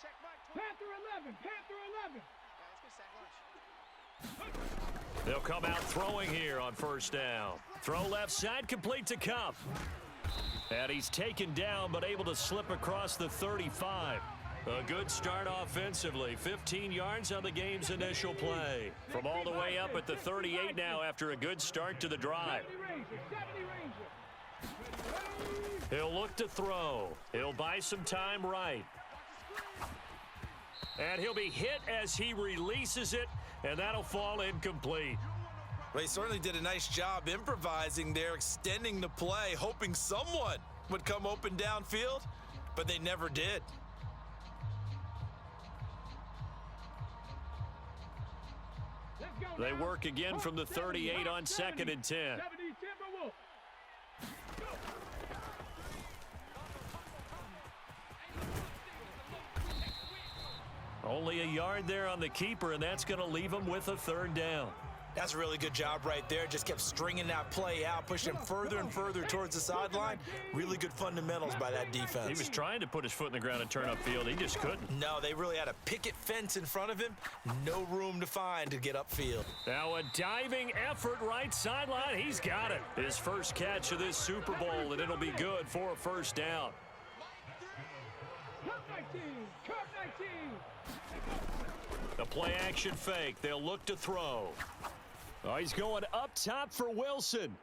Panther 11, Panther 11. They'll come out throwing here on first down. Throw left side, complete to Cup. And he's taken down, but able to slip across the 35. A good start offensively. 15 yards on the game's initial play. From all the way up at the 38 now after a good start to the drive. He'll look to throw. He'll buy some time right. And he'll be hit as he releases it, and that'll fall incomplete. Well, he certainly did a nice job improvising there, extending the play, hoping someone would come open downfield, but they never did. They work again from the 38 on 2nd and 10. Only a yard there on the keeper, and that's going to leave him with a 3rd down. That's a really good job right there. Just kept stringing that play out, pushing him further and further towards the sideline. Really good fundamentals by that defense. He was trying to put his foot in the ground and turn upfield. He just couldn't. No, they really had a picket fence in front of him. No room to find to get upfield. Now a diving effort right sideline. He's got it. His first catch of this Super Bowl, and it'll be good for a 1st down. The play action fake. They'll look to throw. Oh, he's going up top for Wilson.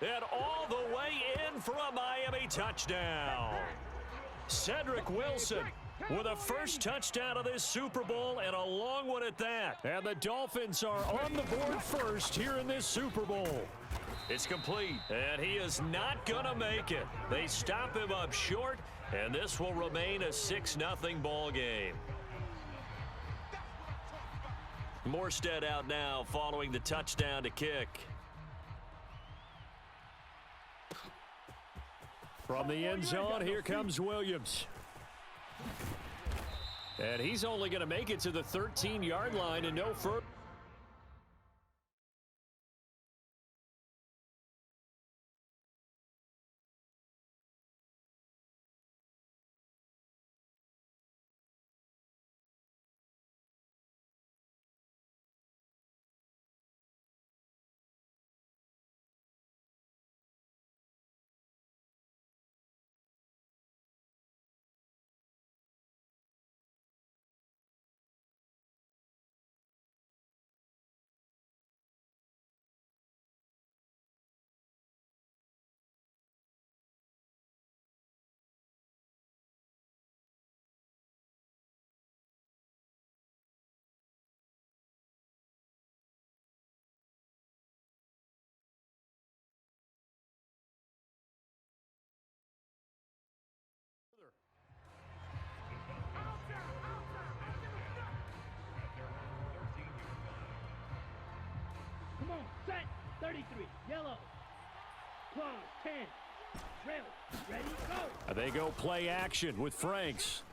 And all the way in for a Miami touchdown. Cedric Wilson with a first touchdown of this Super Bowl, and a long one at that. And the Dolphins are on the board first here in this Super Bowl. It's complete, and he is not going to make it. They stop him up short, and this will remain a 6-0 ball game. Morstead out now following the touchdown to kick. From the end zone, here comes Williams. And he's only going to make it to the 13-yard line and no further. Come on, set, 33, yellow. Claw, 10, rail, ready, go. They go play action with Franks.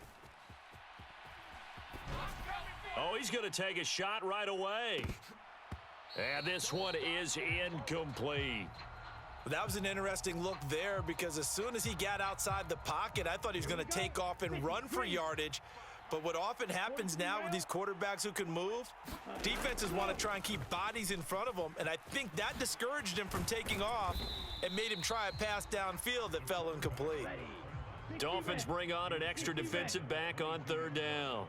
Oh, he's going to take a shot right away. And this one is incomplete. That was an interesting look there because as soon as he got outside the pocket, I thought he was going to take off and run for yardage. But what often happens now with these quarterbacks who can move, defenses want to try and keep bodies in front of them, and I think that discouraged him from taking off and made him try a pass downfield that fell incomplete. Dolphins bring on an extra defensive back on 3rd down.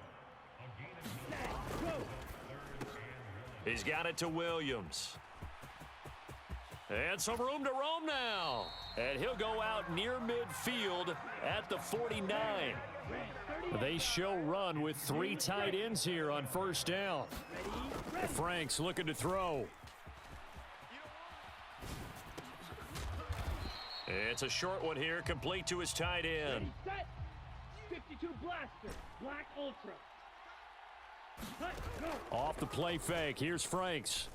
He's got it to Williams. And some room to roam now. And he'll go out near midfield at the 49. They show run with 3 tight ends here on 1st down. Franks looking to throw. It's a short one here, complete to his tight end. 52 blaster, black ultra. Off the play fake, here's Franks.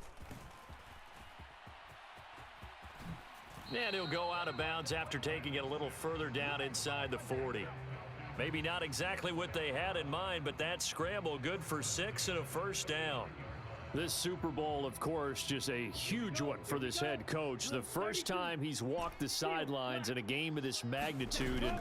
And he'll go out of bounds after taking it a little further down inside the 40. Maybe not exactly what they had in mind, but that scramble good for 6 and a 1st down. This Super Bowl, of course, just a huge one for this head coach. The first time he's walked the sidelines in a game of this magnitude. And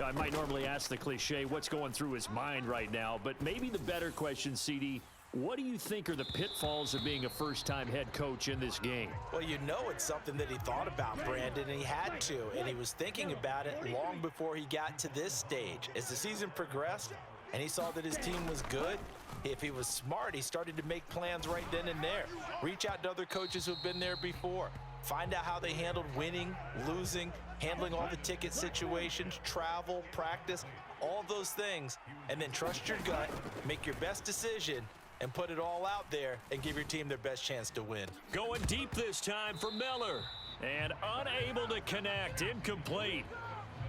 I might normally ask the cliche, what's going through his mind right now? But maybe the better question, CD, what do you think are the pitfalls of being a first-time head coach in this game? Well, you know it's something that he thought about, Brandon, and he had to. And he was thinking about it long before he got to this stage. As the season progressed and he saw that his team was good, if he was smart, he started to make plans right then and there. Reach out to other coaches who've been there before. Find out how they handled winning, losing, handling all the ticket situations, travel, practice, all those things. And then trust your gut, make your best decision, and put it all out there and give your team their best chance to win. Going deep this time for Miller. And unable to connect, incomplete.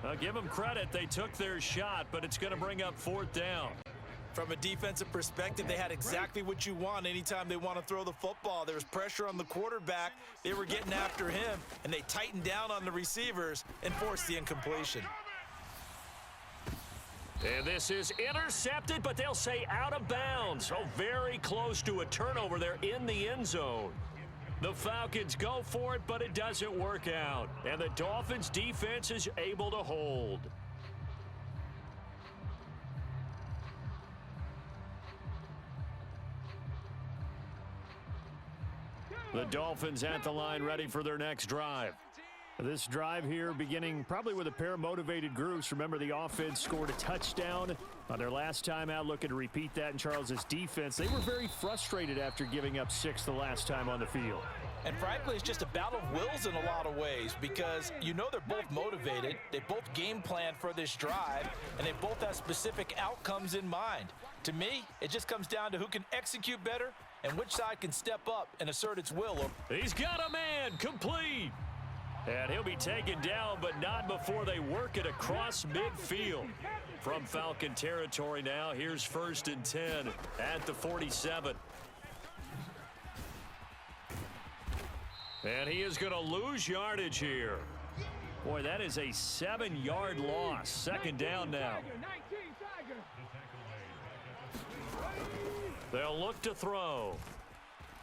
I'll give them credit, they took their shot, but it's going to bring up 4th down. From a defensive perspective, they had exactly what you want anytime they want to throw the football. There was pressure on the quarterback. They were getting after him, and they tightened down on the receivers and forced the incompletion. And this is intercepted, but they'll say out of bounds. Oh, very close to a turnover there in the end zone. The Falcons go for it, but it doesn't work out. And the Dolphins' defense is able to hold. The Dolphins at the line, ready for their next drive. This drive here beginning probably with a pair of motivated groups. Remember, the offense scored a touchdown on their last time out. Looking to repeat that in Charles's defense. They were very frustrated after giving up 6 the last time on the field. And frankly, it's just a battle of wills in a lot of ways because you know they're both motivated. They both game plan for this drive, and they both have specific outcomes in mind. To me, it just comes down to who can execute better and which side can step up and assert its will. He's got a man, complete. And he'll be taken down, but not before they work it across midfield. From Falcon territory now, here's 1st and 10 at the 47. And he is going to lose yardage here. Boy, that is a 7-yard loss. 2nd down now. They'll look to throw.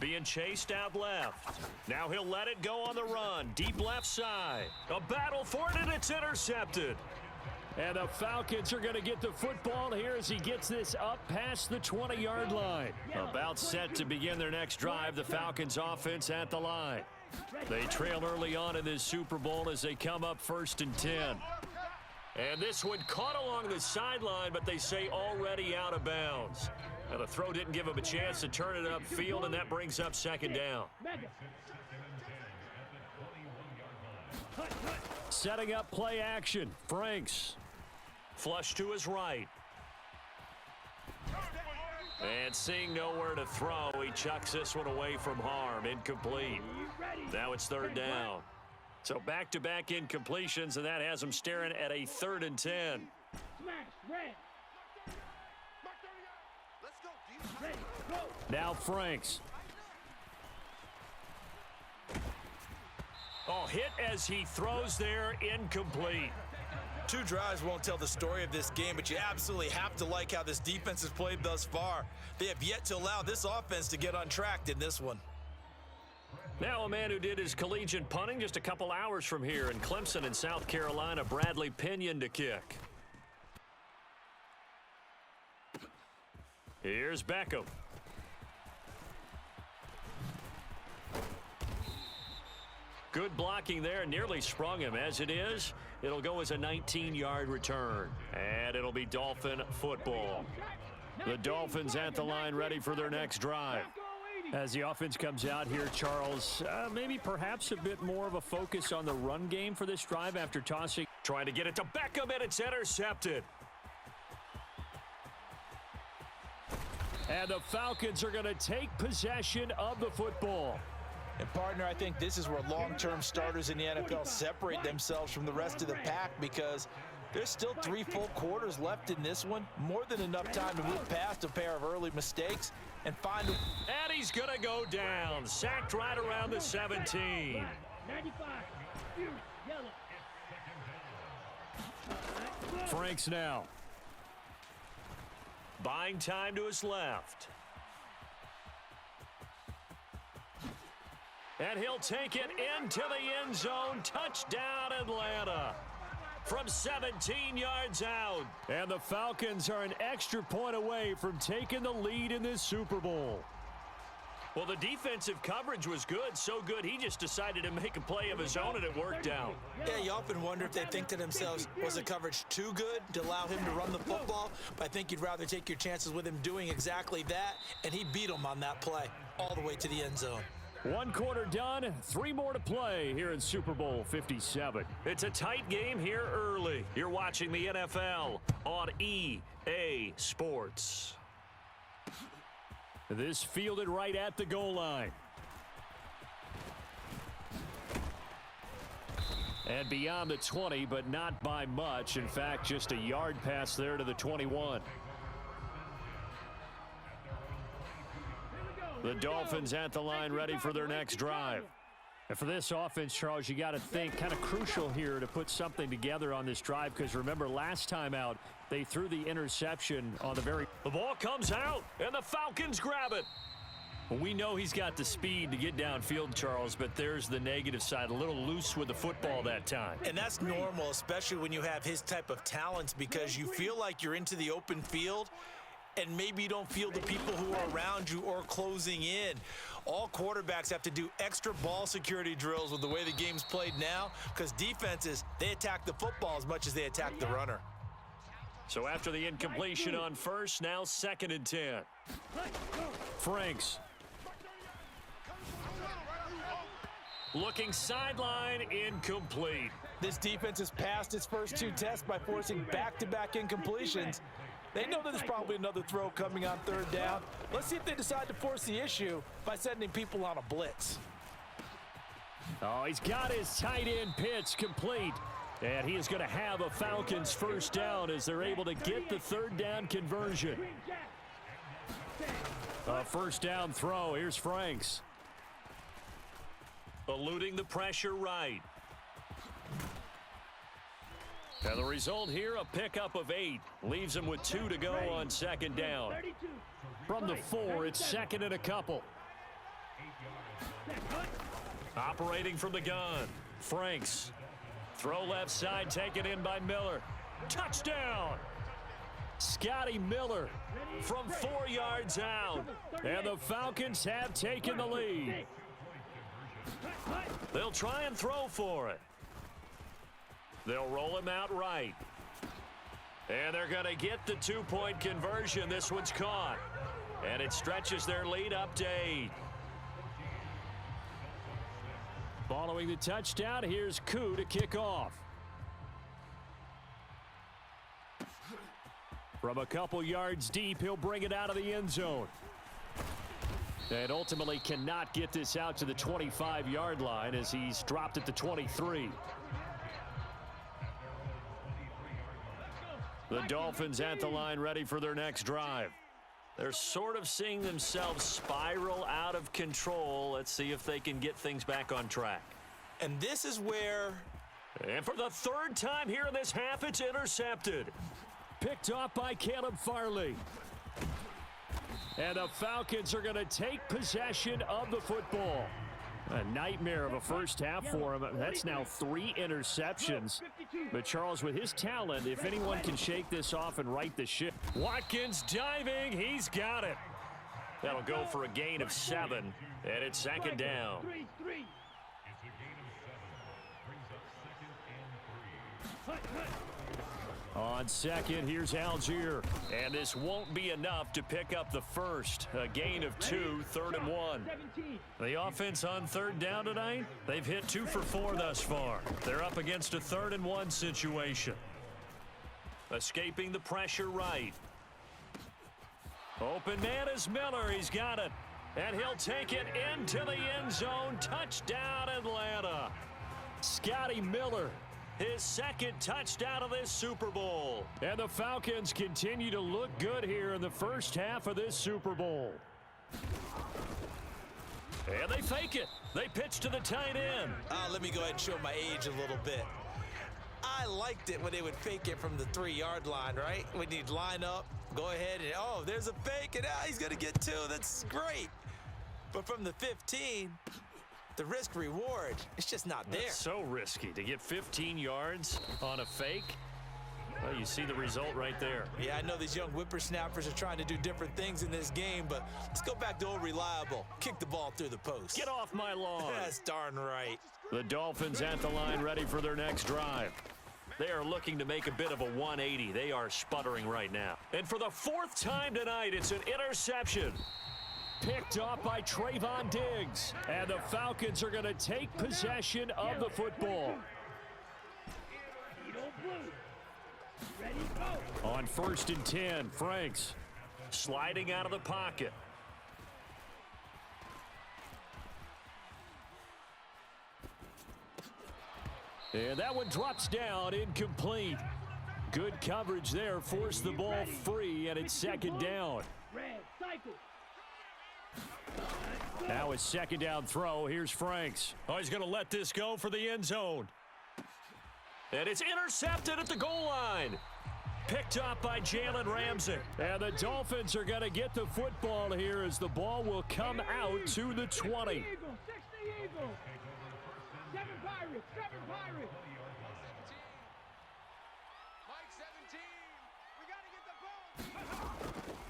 Being chased out left. Now he'll let it go on the run. Deep left side. A battle for it, and it's intercepted. And the Falcons are going to get the football here as he gets this up past the 20-yard line. About set to begin their next drive, the Falcons offense at the line. They trail early on in this Super Bowl as they come up 1st and 10. And this one caught along the sideline, but they say already out of bounds. Now the throw didn't give him a chance to turn it upfield, and that brings up 2nd down. Setting up play action. Franks. Flush to his right. And seeing nowhere to throw, he chucks this one away from harm. Incomplete. Now it's 3rd down. So back-to-back incompletions, and that has him staring at a 3rd and 10. Now Franks. Oh, hit as he throws there, incomplete. 2 drives won't tell the story of this game, but you absolutely have to like how this defense has played thus far. They have yet to allow this offense to get untracked in this one. Now a man who did his collegiate punting just a couple hours from here in Clemson in South Carolina, Bradley Pinion to kick. Here's Beckham. Good blocking there, nearly sprung him. As it is, it'll go as a 19-yard return. And it'll be Dolphin football. The Dolphins at the line, ready for their next drive. As the offense comes out here, Charles, maybe perhaps a bit more of a focus on the run game for this drive after tossing. Trying to get it to Beckham, and it's intercepted. And the Falcons are going to take possession of the football. And, partner, I think this is where long-term starters in the NFL separate themselves from the rest of the pack because there's still 3 full quarters left in this one. More than enough time to move past a pair of early mistakes and find a... And he's going to go down. Sacked right around the 17. 95. Yellow. Franks now. Buying time to his left. And he'll take it into the end zone. Touchdown, Atlanta. From 17 yards out. And the Falcons are an extra point away from taking the lead in this Super Bowl. Well, the defensive coverage was good, so good he just decided to make a play of his own, and it worked out. Yeah, you often wonder if they think to themselves, was the coverage too good to allow him to run the football? But I think you'd rather take your chances with him doing exactly that, and he beat him on that play all the way to the end zone. One quarter done, 3 more to play here in Super Bowl 57. It's a tight game here early. You're watching the NFL on EA Sports. This fielded right at the goal line. And beyond the 20, but not by much. In fact, just a yard pass there to the 21. The Dolphins at the line, ready for their next drive. And for this offense, Charles, you got to think kind of crucial here to put something together on this drive, because remember last time out they threw the interception on the very. The ball comes out and the Falcons grab it. Well, we know he's got the speed to get downfield, Charles, but there's the negative side, a little loose with the football that time. And that's normal, especially when you have his type of talents, because you feel like you're into the open field and maybe you don't feel the people who are around you or closing in. All quarterbacks have to do extra ball security drills with the way the game's played now, because defenses, they attack the football as much as they attack the runner. So after the incompletion on first, now 2nd and 10. Franks. Looking sideline, incomplete. This defense has passed its first 2 tests by forcing back-to-back incompletions. They know that there's probably another throw coming on 3rd down. Let's see if they decide to force the issue by sending people on a blitz. Oh, he's got his tight end pitch complete. And he is going to have a Falcons first down as they're able to get the 3rd down conversion. A first down throw. Here's Franks. Eluding the pressure right. And the result here, a pickup of 8. Leaves him with 2 to go on 2nd down. From the 4, it's 2nd and a couple. Operating from the gun, Franks. Throw left side, taken in by Miller. Touchdown! Scotty Miller from 4 yards out. And the Falcons have taken the lead. They'll try and throw for it. They'll roll him out right. And they're going to get the 2-point conversion. This one's caught. And it stretches their lead up to 8. Following the touchdown, here's Koo to kick off. From a couple yards deep, he'll bring it out of the end zone. And ultimately cannot get this out to the 25-yard line as he's dropped at the 23. The Dolphins at the line, ready for their next drive. They're sort of seeing themselves spiral out of control. Let's see if they can get things back on track. And this is where... And for the 3rd time here in this half, it's intercepted. Picked off by Caleb Farley. And the Falcons are going to take possession of the football. A nightmare of a first half for him. That's now 3 interceptions. But Charles, with his talent, if anyone can shake this off and right the ship. Watkins diving. He's got it. That'll go for a gain of 7. And it's 2nd down. On 2nd, here's Algier. And this won't be enough to pick up the first. A gain of 2, 3rd and 1. The offense on 3rd down tonight, they've hit 2 for 4 thus far. They're up against a 3rd and 1 situation. Escaping the pressure right. Open man is Miller. He's got it. And he'll take it into the end zone. Touchdown, Atlanta. Scotty Miller. His 2nd touchdown of this Super Bowl. And the Falcons continue to look good here in the first half of this Super Bowl. And they fake it. They pitch to the tight end. Let me go ahead and show my age a little bit. I liked it when they would fake it from the 3-yard line, right? When you'd line up, go ahead and, oh, there's a fake, and he's going to get 2. That's great. But from the 15, The risk reward, it's just not there. That's so risky to get 15 yards on a fake. Well, you see the result right there. Yeah, I know these young whippersnappers are trying to do different things in this game, but let's go back to old reliable. Kick the ball through the post. Get off my lawn. That's darn right. The Dolphins at the line ready for their next drive. They are looking to make a bit of a 180. They are sputtering right now. And for the fourth time tonight, it's an interception. Picked off by Trayvon Diggs. And the Falcons are going to take possession of the football. Ready, go. On 1st and 10, Franks sliding out of the pocket. And that one drops down, incomplete. Good coverage there, forced the ball free, and it's 2nd down. Red, cycle. Now a 2nd down throw. Here's Franks. Oh, he's going to let this go for the end zone. And it's intercepted at the goal line. Picked up by Jalen Ramsey. And the Dolphins are going to get the football here as the ball will come out to the 20. 6 the Eagle. 7 Pirates. 7 Pirates.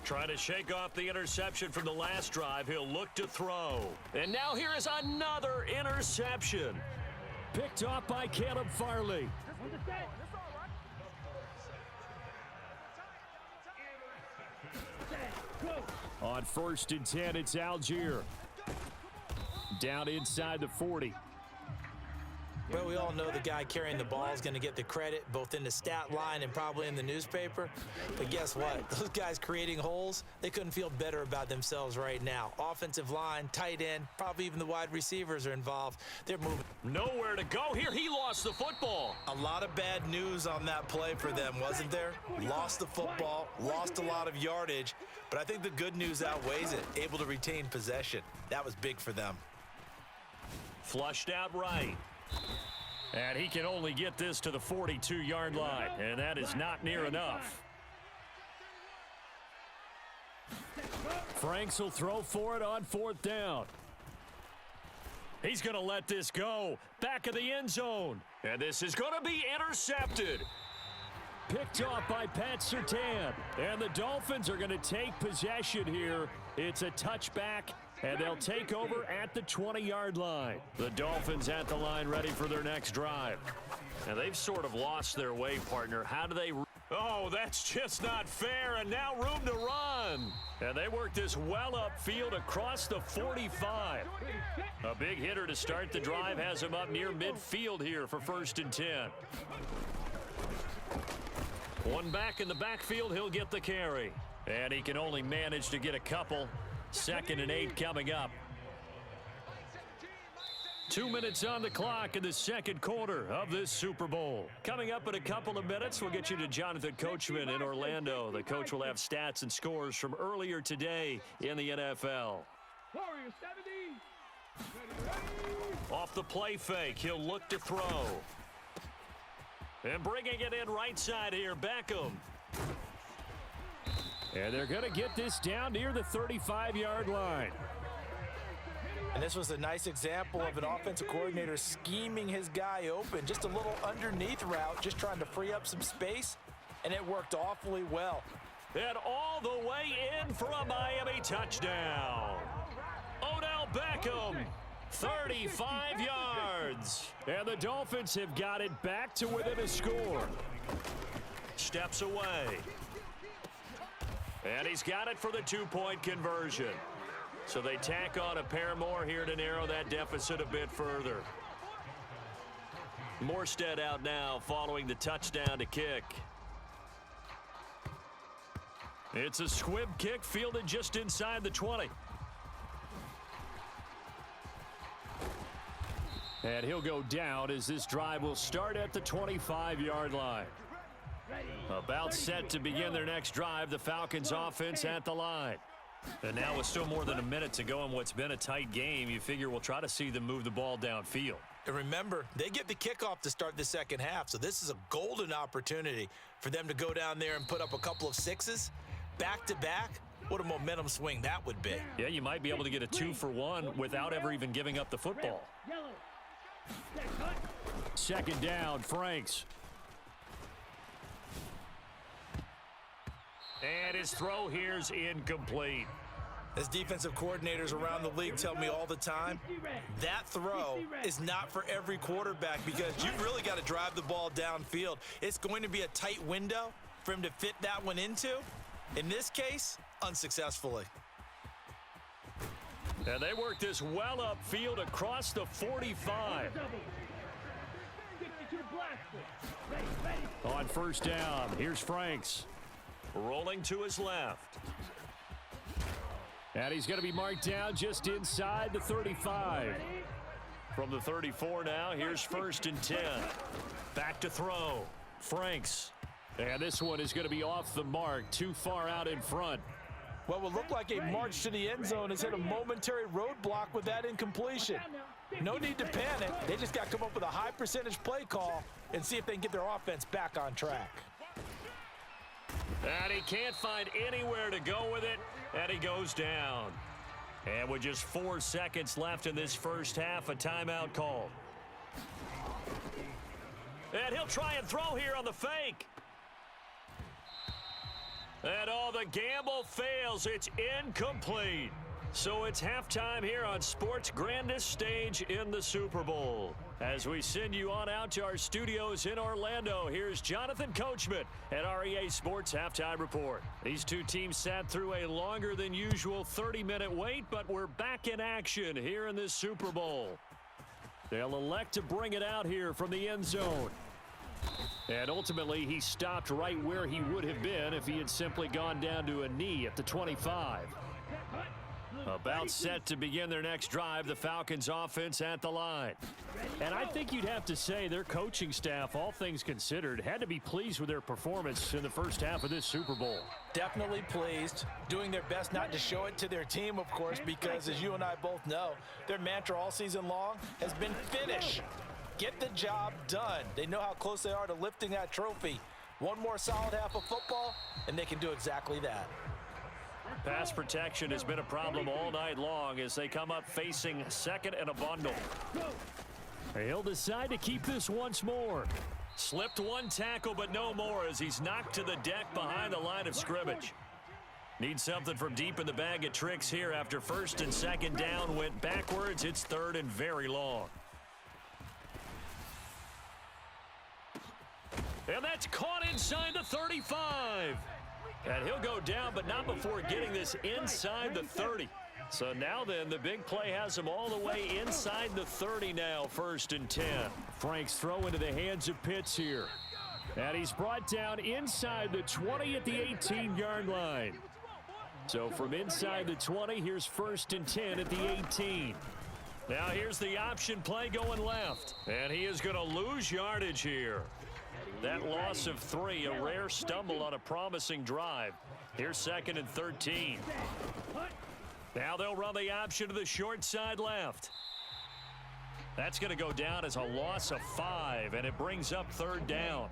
Trying to shake off the interception from the last drive. He'll look to throw. And now here is another interception. Picked off by Caleb Farley. On the set. Set, go. On 1st and 10, it's Algier. Down inside the 40. Well, we all know the guy carrying the ball is going to get the credit, both in the stat line and probably in the newspaper. But guess what? Those guys creating holes, they couldn't feel better about themselves right now. Offensive line, tight end, probably even the wide receivers are involved. They're moving. Nowhere to go here. He lost the football. A lot of bad news on that play for them, wasn't there? Lost the football, lost a lot of yardage, but I think the good news outweighs it. Able to retain possession. That was big for them. Flushed out right. And he can only get this to the 42-yard line, and that is not near enough. Franks will throw for it on 4th down. He's going to let this go. Back of the end zone. And this is going to be intercepted. Picked off by Pat Surtain. And the Dolphins are going to take possession here. It's a touchback. And they'll take over at the 20-yard line. The Dolphins at the line ready for their next drive. And they've sort of lost their way, partner. How do they... Oh, that's just not fair. And now room to run. And they work this well upfield across the 45. A big hitter to start the drive has him up near midfield here for 1st and 10. One back in the backfield, he'll get the carry. And he can only manage to get a couple. 2nd and 8 coming up. 2 minutes on the clock in the 2nd quarter of this Super Bowl. Coming up in a couple of minutes, we'll get you to Jonathan Coachman in Orlando. The coach will have stats and scores from earlier today in the NFL. Warriors 70. Off the play fake, he'll look to throw. And bringing it in right side here, Beckham. And they're going to get this down near the 35-yard line. And this was a nice example of an offensive coordinator scheming his guy open. Just a little underneath route, just trying to free up some space, and it worked awfully well. And all the way in for a Miami touchdown. Odell Beckham, 35 yards. And the Dolphins have got it back to within a score. Steps away. And he's got it for the 2-point conversion. So they tack on a pair more here to narrow that deficit a bit further. Morstead out now following the touchdown to kick. It's a squib kick fielded just inside the 20. And he'll go down as this drive will start at the 25-yard line. About set to begin their next drive, the Falcons offense at the line. And now with still more than a minute to go in what's been a tight game, you figure we'll try to see them move the ball downfield. And remember, they get the kickoff to start the second half, so this is a golden opportunity for them to go down there and put up a couple of sixes back-to-back. What a momentum swing that would be. Yeah, you might be able to get a 2-for-1 without ever even giving up the football. Yellow. Set, cut. Second down, Franks. And his throw here's incomplete. As defensive coordinators around the league tell me all the time, that throw is not for every quarterback because you've really got to drive the ball downfield. It's going to be a tight window for him to fit that one into. In this case, unsuccessfully. And they work this well upfield across the 45. 62 blaster. Ready. On first down, here's Franks. Rolling to his left. And he's going to be marked down just inside the 35. From the 34 now, here's first and 10. Back to throw. Franks. And this one is going to be off the mark, too far out in front. What will look like a march to the end zone has hit a momentary roadblock with that incompletion. No need to panic. They just got to come up with a high percentage play call and see if they can get their offense back on track. And he can't find anywhere to go with it, and he goes down. And with just 4 seconds left in this first half, a timeout call. And he'll try and throw here on the fake. And the gamble fails. It's incomplete. So it's halftime here on sports' grandest stage in the Super Bowl. As we send you on out to our studios in Orlando, here's Jonathan Coachman at REA Sports Halftime Report. These two teams sat through a longer than usual 30-minute wait, but we're back in action here in this Super Bowl. They'll elect to bring it out here from the end zone. And ultimately, he stopped right where he would have been if he had simply gone down to a knee at the 25. About set to begin their next drive, the Falcons offense at the line. And I think you'd have to say their coaching staff, all things considered, had to be pleased with their performance in the first half of this Super Bowl. Definitely pleased, doing their best not to show it to their team, of course, because as you and I both know, their mantra all season long has been finish. Get the job done. They know how close they are to lifting that trophy. One more solid half of football, and they can do exactly that. Pass protection has been a problem all night long as they come up facing second and a bundle. He'll decide to keep this once more. Slipped one tackle, but no more as he's knocked to the deck behind the line of scrimmage. Needs something from deep in the bag of tricks here after first and second down went backwards. It's third and very long. And that's caught inside the 35. And he'll go down, but not before getting this inside the 30. So now then, the big play has him all the way inside the 30 now, first and 10. Franks throw into the hands of Pitts here. And he's brought down inside the 20 at the 18-yard line. So from inside the 20, here's first and 10 at the 18. Now here's the option play going left. And he is going to lose yardage here. That loss of 3, a rare stumble on a promising drive. Here's second and 13. Now they'll run the option to the short side left. That's going to go down as a loss of 5, and it brings up third down.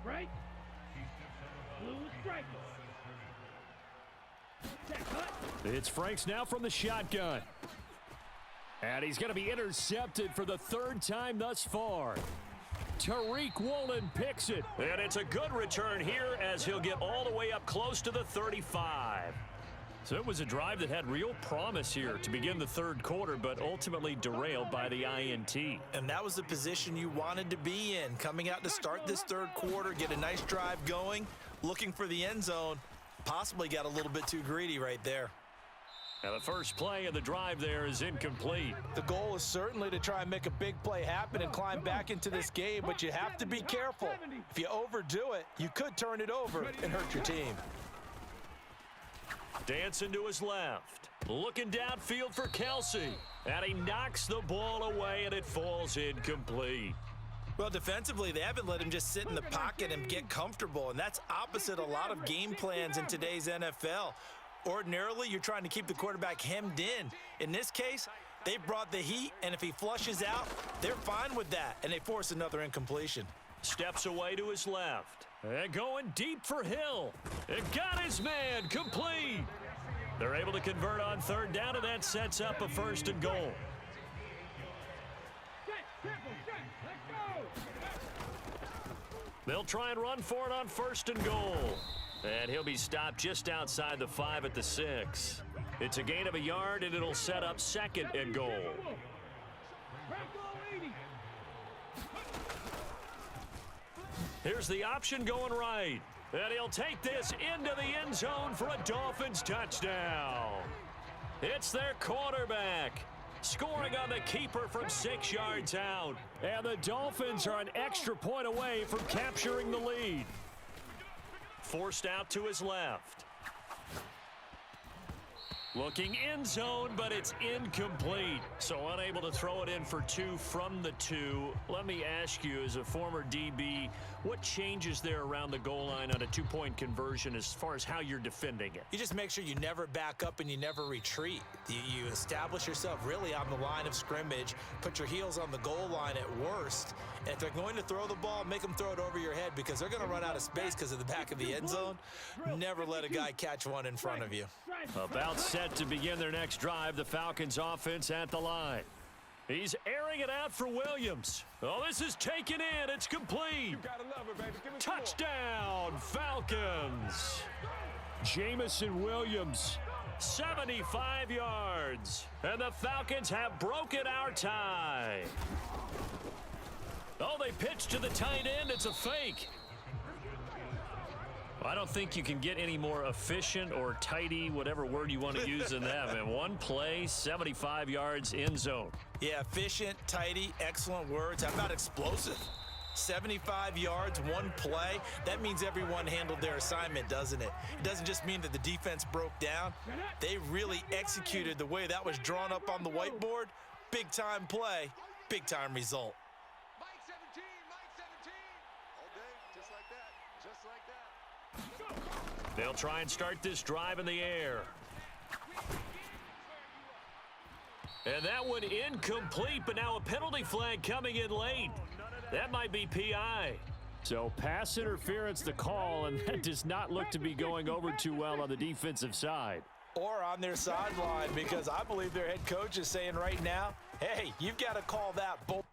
It's Franks now from the shotgun. And he's going to be intercepted for the 3rd time thus far. Tariq Woolen picks it. And it's a good return here as he'll get all the way up close to the 35. So it was a drive that had real promise here to begin the third quarter, but ultimately derailed by the INT. And that was the position you wanted to be in, coming out to start this third quarter, get a nice drive going, looking for the end zone. Possibly got a little bit too greedy right there. Now the first play of the drive there is incomplete. The goal is certainly to try and make a big play happen and climb back into this game, but you have to be careful. If you overdo it, you could turn it over and hurt your team. Dancing to his left. Looking downfield for Kelsey. And he knocks the ball away, and it falls incomplete. Well, defensively, they haven't let him just sit in the pocket and get comfortable, and that's opposite a lot of game plans in today's NFL. Ordinarily, you're trying to keep the quarterback hemmed in. In this case, they brought the heat, and if he flushes out, they're fine with that, and they force another incompletion. Steps away to his left. And going deep for Hill. It got his man complete. They're able to convert on third down, and that sets up a 1st and goal. They'll try and run for it on 1st and goal. And he'll be stopped just outside the 5 at the 6. It's a gain of a yard, and it'll set up 2nd and goal. Here's the option going right. And he'll take this into the end zone for a Dolphins touchdown. It's their quarterback scoring on the keeper from 6 yards out. And the Dolphins are an extra point away from capturing the lead. Forced out to his left. Looking end zone, but it's incomplete. So unable to throw it in for 2 from the 2. Let me ask you, as a former DB, what changes there around the goal line on a 2-point conversion as far as how you're defending it? You just make sure you never back up and you never retreat. You establish yourself really on the line of scrimmage, put your heels on the goal line at worst, and if they're going to throw the ball, make them throw it over your head because they're going to run out of space because of the back of the end zone. Never let a guy catch one in front of you. About set to begin their next drive, the Falcons offense at the line. He's airing it out for Williams. Oh, this is taken in. It's complete. Touchdown, Falcons. Jamison Williams, 75 yards. And the Falcons have broken our tie. Oh, they pitch to the tight end. It's a fake. I don't think you can get any more efficient or tidy, whatever word you want to use in that. Man, one play, 75 yards, end zone. Yeah, efficient, tidy, excellent words. How about explosive? 75 yards, one play. That means everyone handled their assignment, doesn't it? It doesn't just mean that the defense broke down. They really executed the way that was drawn up on the whiteboard. Big-time play, big-time result. They'll try and start this drive in the air. And that one incomplete, but now a penalty flag coming in late. That might be PI. So pass interference the call, and that does not look to be going over too well on the defensive side. Or on their sideline, because I believe their head coach is saying right now, hey, you've got to call that bull.